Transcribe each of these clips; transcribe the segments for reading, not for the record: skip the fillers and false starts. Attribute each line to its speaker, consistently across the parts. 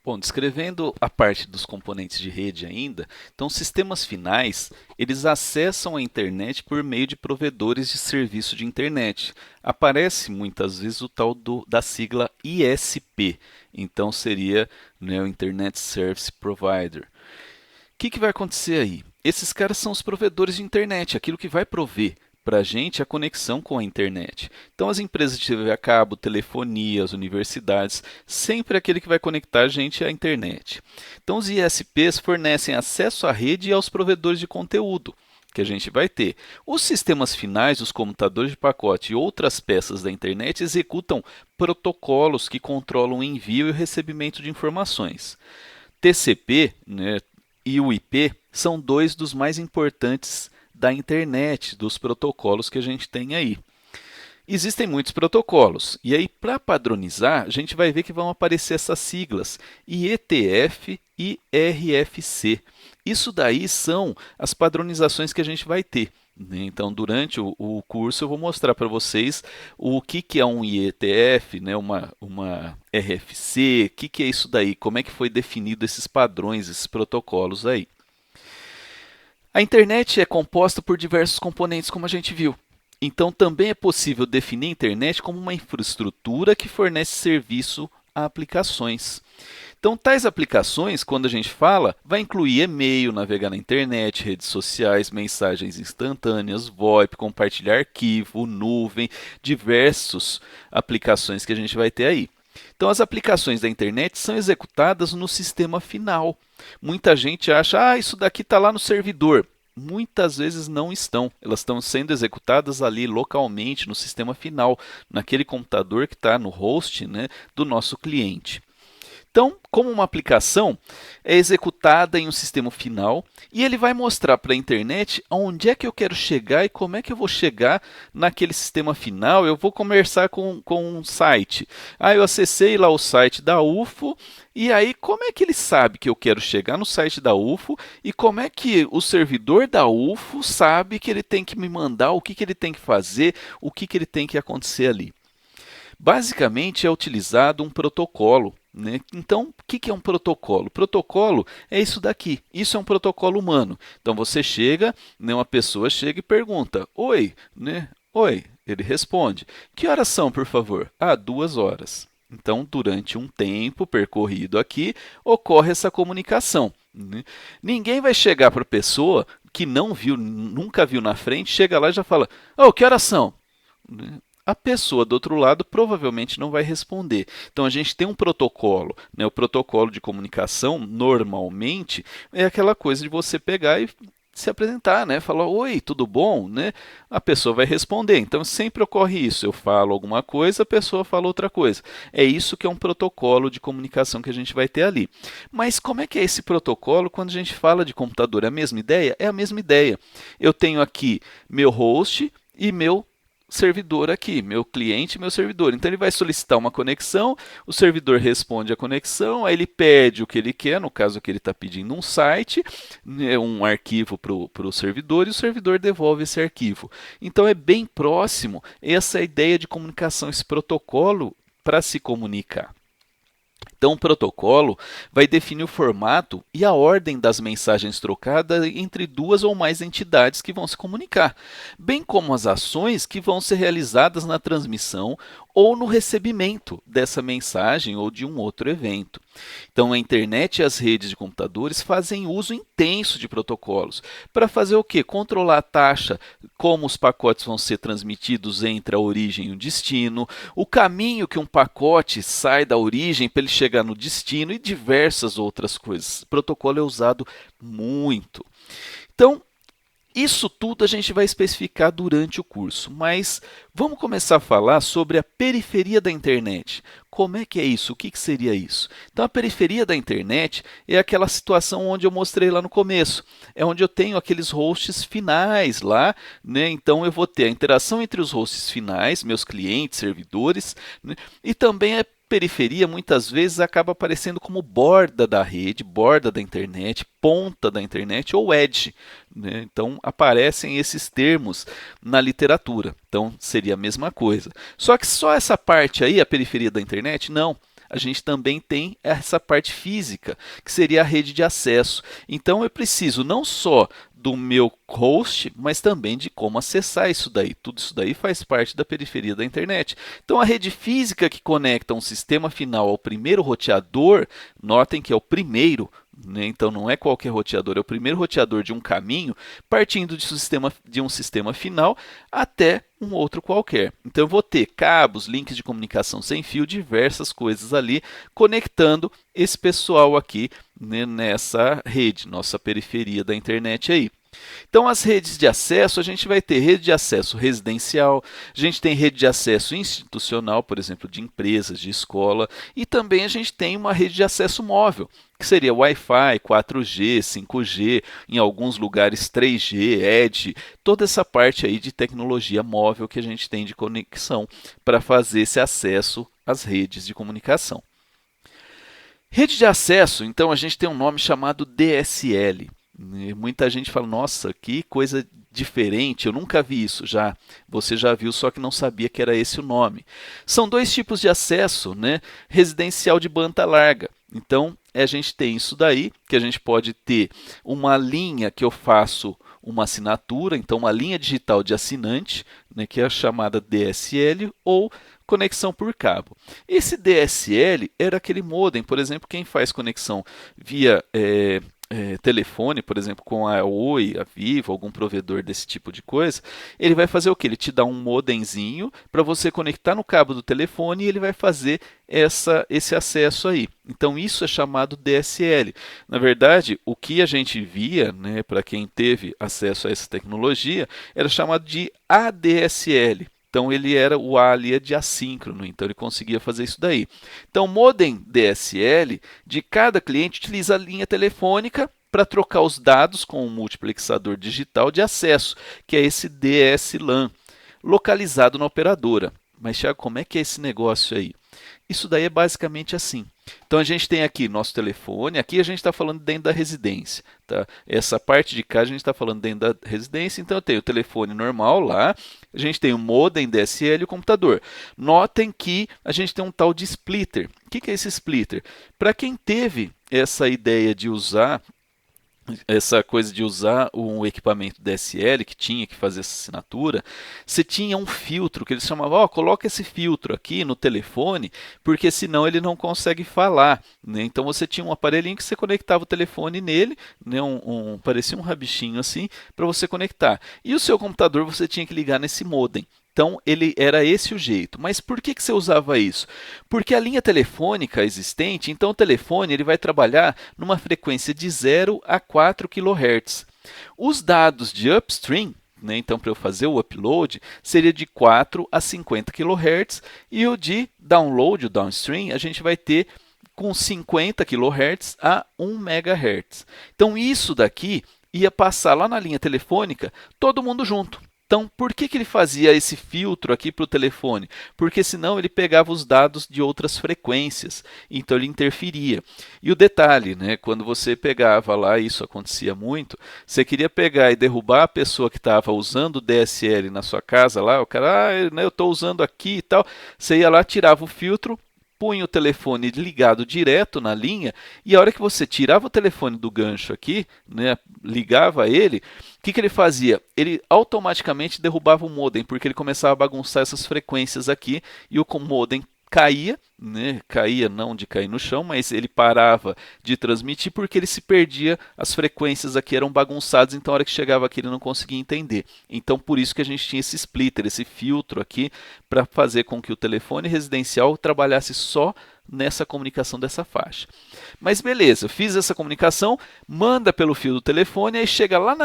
Speaker 1: Bom, descrevendo a parte dos componentes de rede ainda, então sistemas finais, eles acessam a internet por meio de provedores de serviço de internet. Aparece muitas vezes o tal da sigla ISP, então seria, né, o Internet Service Provider. Que vai acontecer aí? Esses caras são os provedores de internet, aquilo que vai prover para a gente a conexão com a internet. Então, as empresas de TV a cabo, telefonia, as universidades, sempre aquele que vai conectar a gente à internet. Então, os ISPs fornecem acesso à rede e aos provedores de conteúdo que a gente vai ter. Os sistemas finais, os computadores de pacote e outras peças da internet executam protocolos que controlam o envio e o recebimento de informações. TCP, né, e o IP são dois dos mais importantes da internet, dos protocolos que a gente tem aí. Existem muitos protocolos, e aí para padronizar, a gente vai ver que vão aparecer essas siglas IETF e RFC. Isso daí são as padronizações que a gente vai ter. Então, durante o curso, eu vou mostrar para vocês o que é um IETF, né, uma RFC, o que é isso daí, como é que foi definido esses padrões, esses protocolos aí. A internet é composta por diversos componentes, como a gente viu. Então, também é possível definir a internet como uma infraestrutura que fornece serviço a aplicações. Então, tais aplicações, quando a gente fala, vai incluir e-mail, navegar na internet, redes sociais, mensagens instantâneas, VoIP, compartilhar arquivo, nuvem, diversas aplicações que a gente vai ter aí. Então, as aplicações da internet são executadas no sistema final. Muita gente acha, isso daqui está lá no servidor. Muitas vezes não estão, elas estão sendo executadas ali localmente no sistema final, naquele computador que está no host, né, do nosso cliente. Então, como uma aplicação é executada em um sistema final e ele vai mostrar para a internet onde é que eu quero chegar e como é que eu vou chegar naquele sistema final. Eu vou conversar com um site. Eu acessei lá o site da UFO e aí como é que ele sabe que eu quero chegar no site da UFO e como é que o servidor da UFO sabe que ele tem que me mandar, o que ele tem que fazer, o que ele tem que acontecer ali. Basicamente é utilizado um protocolo, né? Então, o que é um protocolo? Protocolo é isso daqui. Isso é um protocolo humano. Então você chega, né, uma pessoa chega e pergunta: Oi, né? Oi. Ele responde: Que horas são, por favor? 2 horas. Então, durante um tempo percorrido aqui, ocorre essa comunicação, né? Ninguém vai chegar para a pessoa que não viu, nunca viu na frente, chega lá e já fala: que horas são? Né? A pessoa do outro lado provavelmente não vai responder. Então a gente tem um protocolo, né? O protocolo de comunicação normalmente é aquela coisa de você pegar e se apresentar, né? Falar: Oi, tudo bom? Né? A pessoa vai responder. Então sempre ocorre isso. Eu falo alguma coisa, a pessoa fala outra coisa. É isso que é um protocolo de comunicação que a gente vai ter ali. Mas como é que é esse protocolo quando a gente fala de computador? É a mesma ideia? É a mesma ideia. Eu tenho aqui meu host e meu servidor aqui, meu cliente e meu servidor. Então ele vai solicitar uma conexão, o servidor responde a conexão, aí ele pede o que ele quer, no caso que ele está pedindo um site, né, um arquivo para o servidor, e o servidor devolve esse arquivo. Então é bem próximo essa ideia de comunicação, esse protocolo para se comunicar. Então, o protocolo vai definir o formato e a ordem das mensagens trocadas entre duas ou mais entidades que vão se comunicar, bem como as ações que vão ser realizadas na transmissão ou no recebimento dessa mensagem ou de um outro evento. Então, a internet e as redes de computadores fazem uso intenso de protocolos para fazer o quê? Controlar a taxa, como os pacotes vão ser transmitidos entre a origem e o destino, o caminho que um pacote sai da origem para ele chegar no destino e diversas outras coisas. O protocolo é usado muito. Então, isso tudo a gente vai especificar durante o curso, mas vamos começar a falar sobre a periferia da internet. Como é que é isso? O que seria isso? Então, a periferia da internet é aquela situação onde eu mostrei lá no começo. É onde eu tenho aqueles hosts finais lá, né? Então, eu vou ter a interação entre os hosts finais, meus clientes, servidores, né? E também a periferia muitas vezes acaba aparecendo como borda da rede, borda da internet, ponta da internet ou edge, né? Então aparecem esses termos na literatura. Então seria a mesma coisa. Só que só essa parte aí, a periferia da internet, não. a gente também tem essa parte física, que seria a rede de acesso. Então eu preciso não só do meu host, mas também de como acessar isso daí. Tudo isso daí faz parte da periferia da internet. Então a rede física que conecta um sistema final ao primeiro roteador, notem que é o primeiro, né? Então não é qualquer roteador, é o primeiro roteador de um caminho, partindo de um sistema final até um outro qualquer. Então eu vou ter cabos, links de comunicação sem fio, diversas coisas ali, conectando esse pessoal aqui, né, nessa rede, nossa periferia da internet aí. Então, as redes de acesso, a gente vai ter rede de acesso residencial, a gente tem rede de acesso institucional, por exemplo, de empresas, de escola, e também a gente tem uma rede de acesso móvel, que seria Wi-Fi, 4G, 5G, em alguns lugares 3G, Edge, toda essa parte aí de tecnologia móvel que a gente tem de conexão para fazer esse acesso às redes de comunicação. Rede de acesso, então, a gente tem um nome chamado DSL. Muita gente fala, nossa, que coisa diferente, eu nunca vi isso já. Você já viu, só que não sabia que era esse o nome. São dois tipos de acesso, né? Residencial de banda larga. Então, a gente tem isso daí, que a gente pode ter uma linha que eu faço uma assinatura, então uma linha digital de assinante, né, que é a chamada DSL, ou conexão por cabo. Esse DSL era aquele modem, por exemplo, quem faz conexão via telefone, por exemplo, com a Oi, a Vivo, algum provedor desse tipo de coisa, ele vai fazer o que? Ele te dá um modemzinho para você conectar no cabo do telefone e ele vai fazer esse acesso aí. Então isso é chamado DSL. Na verdade, o que a gente via, né, para quem teve acesso a essa tecnologia, era chamado de ADSL. Então ele era o A ali é de assíncrono, então ele conseguia fazer isso daí. Então, modem DSL de cada cliente utiliza a linha telefônica para trocar os dados com um multiplexador digital de acesso, que é esse DSLAN, localizado na operadora. Mas, Thiago, como é que é esse negócio aí? Isso daí é basicamente assim. Então a gente tem aqui nosso telefone, aqui a gente está falando dentro da residência. Tá? Essa parte de cá a gente está falando dentro da residência, então eu tenho o telefone normal lá, a gente tem o modem DSL e o computador. Notem que a gente tem um tal de splitter. O que é esse splitter? Para quem teve essa ideia de usar essa coisa de usar um equipamento DSL que tinha que fazer essa assinatura, você tinha um filtro que eles chamavam, coloca esse filtro aqui no telefone, porque senão ele não consegue falar, né? Então você tinha um aparelhinho que você conectava o telefone nele, né? Parecia um rabichinho assim, para você conectar. E o seu computador você tinha que ligar nesse modem. Então, ele era esse o jeito. Mas por que você usava isso? Porque a linha telefônica existente, então o telefone ele vai trabalhar numa frequência de 0 a 4 kHz. Os dados de upstream, né, então para eu fazer o upload, seria de 4 a 50 kHz, e o de download, o downstream, a gente vai ter com 50 kHz a 1 MHz. Então, isso daqui ia passar lá na linha telefônica, todo mundo junto. Então, por que ele fazia esse filtro aqui para o telefone? Porque senão ele pegava os dados de outras frequências, então ele interferia. E o detalhe, né, quando você pegava lá, isso acontecia muito, você queria pegar e derrubar a pessoa que estava usando o DSL na sua casa, lá, o cara, eu estou usando aqui e tal, você ia lá, tirava o filtro, punha o telefone ligado direto na linha, e a hora que você tirava o telefone do gancho aqui, né, ligava ele, o que ele fazia? Ele automaticamente derrubava o modem, porque ele começava a bagunçar essas frequências aqui, e o modem caía, né? Caía não de cair no chão, mas ele parava de transmitir porque ele se perdia, as frequências aqui eram bagunçadas, então a hora que chegava aqui ele não conseguia entender. Então por isso que a gente tinha esse splitter, esse filtro aqui, para fazer com que o telefone residencial trabalhasse só nessa comunicação dessa faixa. Mas beleza, eu fiz essa comunicação, manda pelo fio do telefone, aí chega lá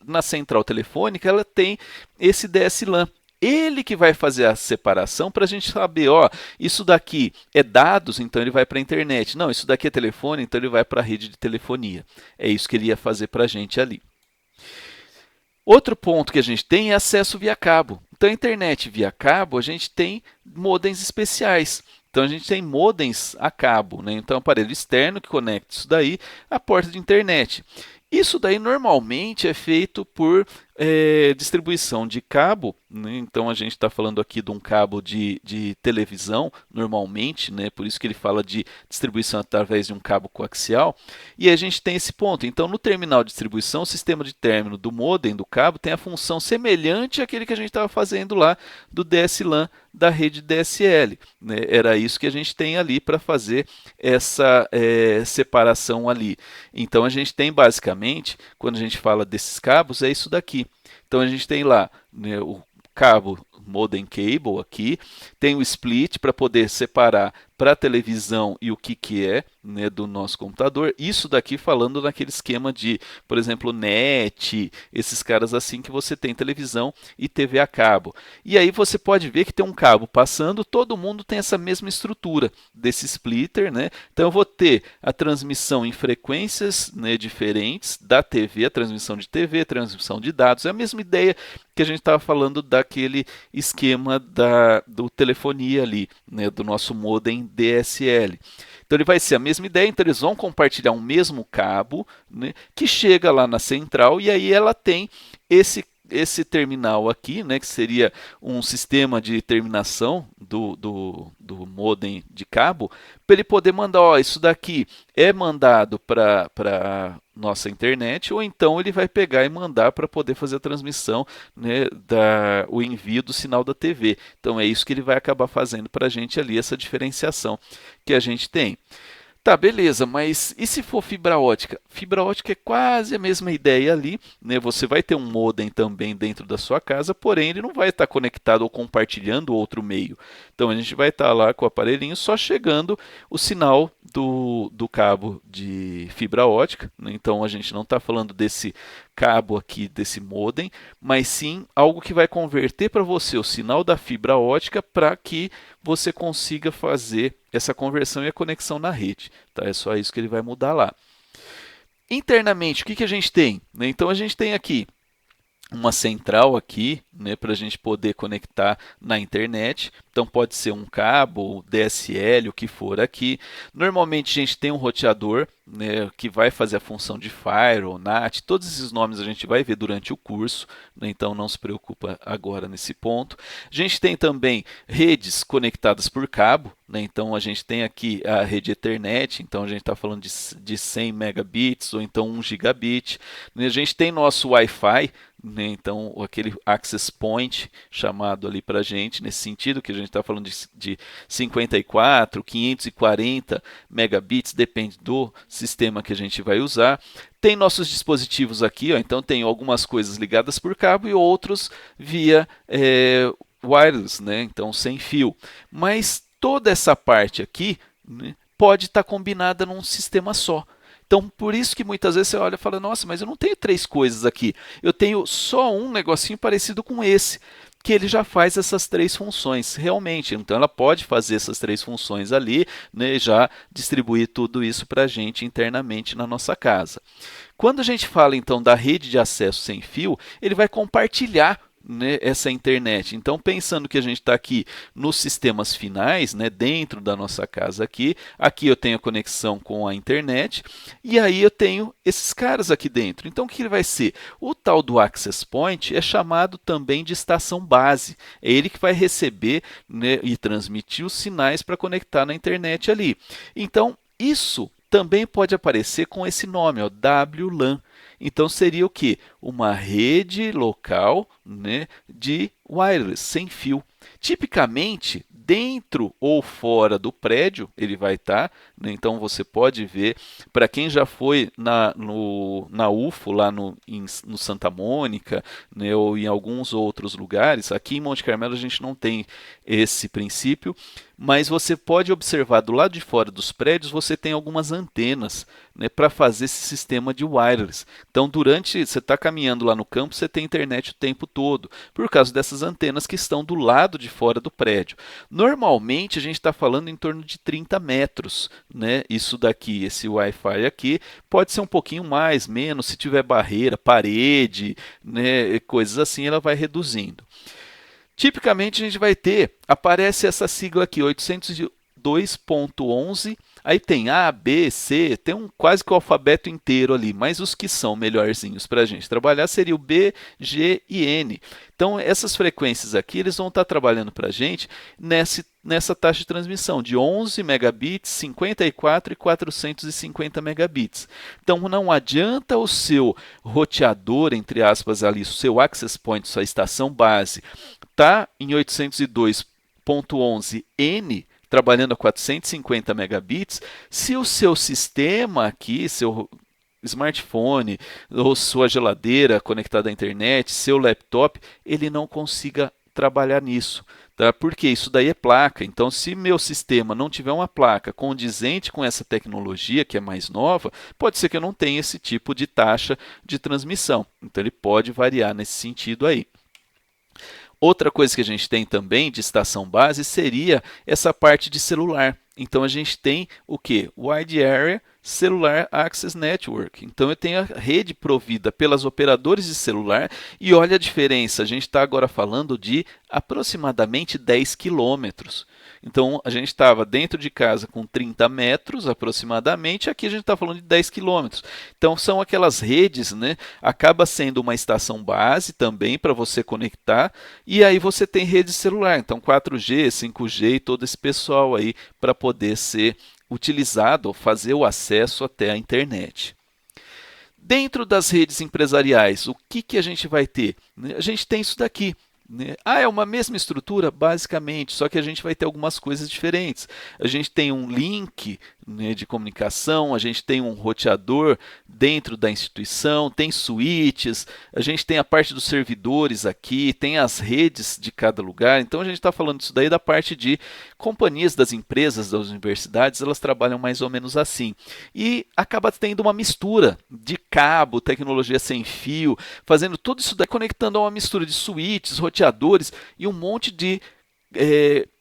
Speaker 1: na central telefônica, ela tem esse DSLAN. Ele que vai fazer a separação para a gente saber, isso daqui é dados, então ele vai para a internet. Não, isso daqui é telefone, então ele vai para a rede de telefonia. É isso que ele ia fazer para a gente ali. Outro ponto que a gente tem é acesso via cabo. Então, a internet via cabo, a gente tem modems especiais. Então, a gente tem modems a cabo, né? Então, aparelho externo que conecta isso daí à porta de internet. Isso daí normalmente é feito por distribuição de cabo, né? Então a gente está falando aqui de um cabo de televisão, normalmente, né? Por isso que ele fala de distribuição através de um cabo coaxial. E a gente tem esse ponto. Então, no terminal de distribuição, o sistema de término do modem do cabo tem a função semelhante àquele que a gente estava fazendo lá do DSLAN da rede DSL, né? Era isso que a gente tem ali para fazer essa separação ali. Então a gente tem basicamente, quando a gente fala desses cabos, é isso daqui. Então a gente tem lá, né, o cabo modem cable aqui, tem o split para poder separar para a televisão e o que é, né, do nosso computador. Isso daqui falando naquele esquema de, por exemplo, NET, esses caras assim que você tem televisão e TV a cabo. E aí você pode ver que tem um cabo passando, todo mundo tem essa mesma estrutura desse splitter, né? Então eu vou ter a transmissão em frequências, né, diferentes da TV, a transmissão de TV, a transmissão de dados. É a mesma ideia que a gente estava falando daquele esquema do telefonia ali, né, do nosso modem DSL. Então ele vai ser a mesma ideia, então eles vão compartilhar um mesmo cabo, né, que chega lá na central e aí ela tem esse terminal aqui, né, que seria um sistema de terminação do modem de cabo, para ele poder mandar, ó, isso daqui é mandado para nossa internet, ou então ele vai pegar e mandar para poder fazer a transmissão, né, o envio do sinal da TV. Então é isso que ele vai acabar fazendo para a gente ali, essa diferenciação que a gente tem. Tá, beleza, mas e se for fibra ótica? Fibra ótica é quase a mesma ideia ali, né? Você vai ter um modem também dentro da sua casa, porém ele não vai estar conectado ou compartilhando outro meio. Então a gente vai estar lá com o aparelhinho só chegando o sinal do cabo de fibra ótica, né? Então a gente não está falando desse cabo aqui, desse modem, mas sim algo que vai converter para você o sinal da fibra ótica para que você consiga fazer essa conversão e a conexão na rede. Tá? É só isso que ele vai mudar lá. Internamente, o que a gente tem? Então a gente tem aqui uma central aqui, né, para a gente poder conectar na internet. Então pode ser um cabo, DSL, o que for aqui. Normalmente a gente tem um roteador, né, que vai fazer a função de firewall, NAT, todos esses nomes a gente vai ver durante o curso, né, então não se preocupa agora nesse ponto. A gente tem também redes conectadas por cabo, né, então a gente tem aqui a rede Ethernet, então a gente está falando de 100 megabits ou então 1 gigabit. A gente tem nosso Wi-Fi, né, então aquele access point chamado ali para a gente, nesse sentido que a gente está falando de 54, 540 megabits, depende do sistema que a gente vai usar. Tem nossos dispositivos aqui, ó, então tem algumas coisas ligadas por cabo e outros via wireless, né, então sem fio. Mas toda essa parte aqui, né, pode estar combinada num sistema só. Então, por isso que muitas vezes você olha e fala, nossa, mas eu não tenho três coisas aqui. Eu tenho só um negocinho parecido com esse, que ele já faz essas três funções, realmente. Então, ela pode fazer essas três funções ali, né, já distribuir tudo isso para a gente internamente na nossa casa. Quando a gente fala, então, da rede de acesso sem fio, ele vai compartilhar, né, essa internet. Então, pensando que a gente está aqui nos sistemas finais, né, dentro da nossa casa aqui eu tenho a conexão com a internet e aí eu tenho esses caras aqui dentro. Então, o que ele vai ser? O tal do access point é chamado também de estação base. É ele que vai receber, né, e transmitir os sinais para conectar na internet ali. Então, isso também pode aparecer com esse nome, ó, WLAN. Então seria o que? Uma rede local, né, de wireless, sem fio. Tipicamente, dentro ou fora do prédio, ele vai estar, né? Então você pode ver, para quem já foi na UFO, lá no Santa Mônica, né, ou em alguns outros lugares, aqui em Monte Carmelo a gente não tem esse princípio, mas você pode observar do lado de fora dos prédios, você tem algumas antenas, né, para fazer esse sistema de wireless. Então, durante você está caminhando lá no campo, você tem internet o tempo todo, por causa dessas antenas que estão do lado de fora do prédio. Normalmente, a gente está falando em torno de 30 metros. Né? Isso daqui, esse Wi-Fi aqui, pode ser um pouquinho mais, menos, se tiver barreira, parede, né, coisas assim, ela vai reduzindo. Tipicamente a gente vai ter, aparece essa sigla aqui, 802.11 Aí tem A, B, C, tem quase que o alfabeto inteiro ali, mas os que são melhorzinhos para a gente trabalhar seria o B, G e N. Então, essas frequências aqui, eles vão estar trabalhando para a gente nessa taxa de transmissão de 11 megabits, 54 e 450 megabits. Então, não adianta o seu roteador, entre aspas, ali, o seu access point, sua estação base, tá em 802.11n, trabalhando a 450 megabits, se o seu sistema aqui, seu smartphone ou sua geladeira conectada à internet, seu laptop, ele não consiga trabalhar nisso. Tá? Porque isso daí é placa. Então, se meu sistema não tiver uma placa condizente com essa tecnologia, que é mais nova, pode ser que eu não tenha esse tipo de taxa de transmissão. Então, ele pode variar nesse sentido aí. Outra coisa que a gente tem também de estação base seria essa parte de celular. Então a gente tem o que? Wide Area Cellular Access Network. Então eu tenho a rede provida pelas operadoras de celular e olha a diferença, a gente está agora falando de aproximadamente 10 quilômetros. Então a gente estava dentro de casa com 30 metros aproximadamente, aqui a gente está falando de 10 quilômetros. Então são aquelas redes, né? Acaba sendo uma estação base também para você conectar e aí você tem rede celular, então 4G, 5G e todo esse pessoal aí para poder ser utilizado ou fazer o acesso até a internet. Dentro das redes empresariais, o que a gente vai ter? A gente tem isso daqui. É uma mesma estrutura? Basicamente, só que a gente vai ter algumas coisas diferentes. A gente tem um link, né, de comunicação, a gente tem um roteador dentro da instituição, tem switches, a gente tem a parte dos servidores aqui, tem as redes de cada lugar. Então a gente está falando disso daí da parte de companhias das empresas, das universidades, elas trabalham mais ou menos assim. E acaba tendo uma mistura de cabo, tecnologia sem fio, fazendo tudo isso daí, conectando a uma mistura de switches, roteadores e um monte de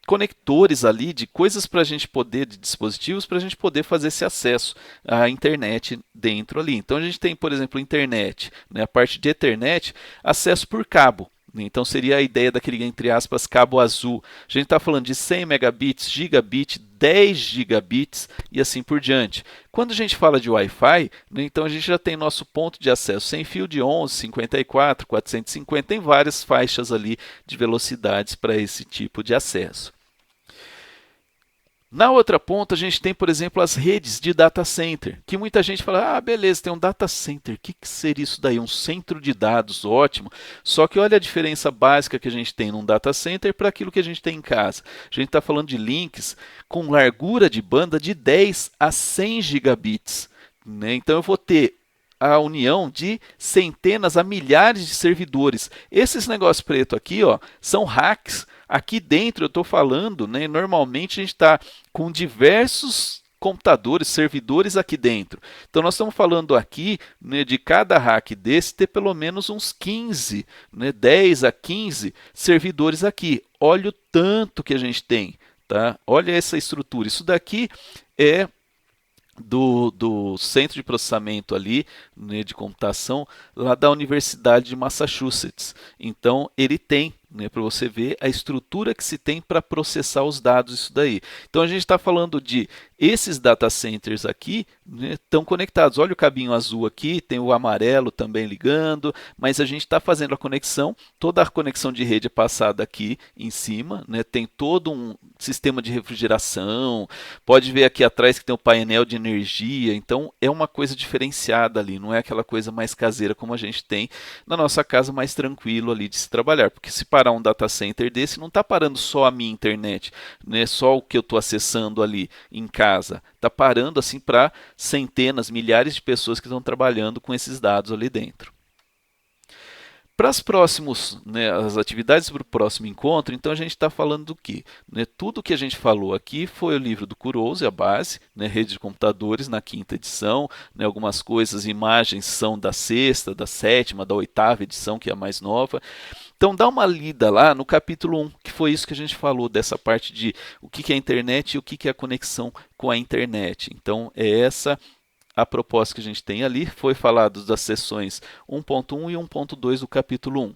Speaker 1: conectores ali, de coisas para a gente poder, de dispositivos para a gente poder fazer esse acesso à internet dentro ali. Então a gente tem, por exemplo, internet, né, a parte de Ethernet, acesso por cabo. Então seria a ideia daquele, entre aspas, cabo azul. A gente está falando de 100 megabits, gigabit, 10 gigabits e assim por diante. Quando a gente fala de Wi-Fi, né, então a gente já tem nosso ponto de acesso sem fio de 11, 54, 450, tem várias faixas ali de velocidades para esse tipo de acesso. Na outra ponta, a gente tem, por exemplo, as redes de data center, que muita gente fala, beleza, tem um data center, o que seria isso daí? Um centro de dados, ótimo. Só que olha a diferença básica que a gente tem num data center para aquilo que a gente tem em casa. A gente está falando de links com largura de banda de 10 a 100 gigabits. Né? Então eu vou ter a união de centenas a milhares de servidores. Esses negócios preto aqui, ó, são racks. Aqui dentro eu estou falando, né, normalmente a gente está com diversos computadores, servidores aqui dentro. Então nós estamos falando aqui, né, de cada rack desse ter pelo menos uns 15, né, 10 a 15 servidores aqui. Olha o tanto que a gente tem. Tá? Olha essa estrutura. Isso daqui é do centro de processamento ali, né, de computação lá da Universidade de Massachusetts. Então ele tem, né, para você ver a estrutura que se tem para processar os dados, isso daí. Então a gente está falando de esses data centers aqui, né, estão conectados. Olha o cabinho azul aqui, tem o amarelo também ligando, mas a gente está fazendo a conexão, toda a conexão de rede é passada aqui em cima, né, tem todo um sistema de refrigeração, pode ver aqui atrás que tem o painel de energia, então é uma coisa diferenciada ali, não é aquela coisa mais caseira como a gente tem na nossa casa, mais tranquilo ali de se trabalhar, porque se parar um data center desse, não está parando só a minha internet, né, só o que eu estou acessando ali em casa, está parando assim para centenas, milhares de pessoas que estão trabalhando com esses dados ali dentro. Para as próximas, né, as atividades para o próximo encontro, então a gente está falando do quê? Né, tudo que a gente falou aqui foi o livro do Kurose, a base, né, rede de computadores na 5ª edição, né, algumas coisas, imagens são da 6ª, da 7ª, da 8ª edição, que é a mais nova. Então dá uma lida lá no capítulo 1, que foi isso que a gente falou, dessa parte de o que é a internet e o que é a conexão com a internet. Então é essa a proposta que a gente tem ali, foi falado das seções 1.1 e 1.2 do capítulo 1.